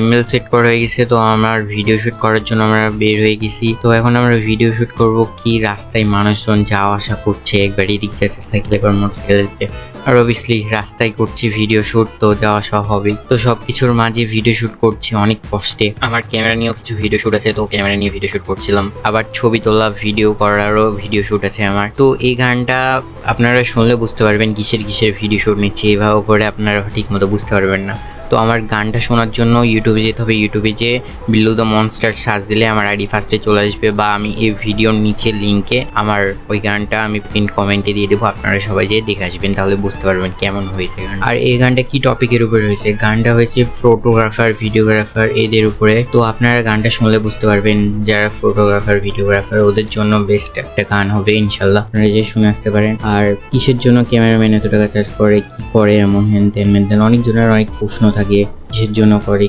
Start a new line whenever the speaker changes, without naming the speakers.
Email set করা হয়ে গেছে। তো আমার ভিডিও শুট করার জন্য আমরা বের হয়ে গেছি। তো এখন আমরা ভিডিও শুট করব কি রাস্তায় মানুষজন যাওয়া আসা করছে, একবার এদিক যাচ্ছে সাইকেলে করে মোটরসাইকেল যাচ্ছে, আর অবভিয়াসলি রাস্তায় করছি ভিডিও শুট, তো যাওয়া আসা হবেই। তো সবকিছুর মাঝে ভিডিও শুট করছি অনেক কষ্টে। আমার ক্যামেরা নিয়েও কিছু ভিডিও শুট আছে, তো ক্যামেরা নিয়ে ভিডিও শুট করছিলাম। আবার ছবি তোলা ভিডিও করারও ভিডিও শুট আছে আমার। তো এই গানটা আপনারা শুনলে বুঝতে পারবেন কিসের ভিডিও শুট নিচ্ছে। এভাবে করে আপনারা ঠিক মতো বুঝতে পারবেন না। তো আমার গানটা শোনার জন্য ইউটিউবে যেতে হবে। ইউটিউবে যে বিলো দ্য মনস্টার সার্চ দিলে আমার আইডি ফার্স্টে চলে আসবে, বা আমি এই ভিডিওর নিচে লিঙ্কে আমার ওই গানটা আমি পিন কমেন্টে দিয়ে দেবো। আপনারা সবাই যেয়ে দেখে আসবেন, তাহলে বুঝতে পারবেন কেমন হয়েছে গান। আর এই গানটা কি টপিকের উপরে হয়েছে? গানটা হয়েছে ফটোগ্রাফার, ভিডিওগ্রাফার এদের উপরে। তো আপনারা গানটা শুনলে বুঝতে পারবেন, যারা ফটোগ্রাফার, ভিডিওগ্রাফার ওদের জন্য বেস্ট একটা গান হবে ইনশাল্লাহ। আপনারা যে শুনে আসতে পারেন। আর কিসের জন্য ক্যামেরাম্যান এত টাকা চার্জ করে, কি করে এমন হ্যান তেন অনেক জনের অনেক প্রশ্ন থাকে কিসের জন্য করে।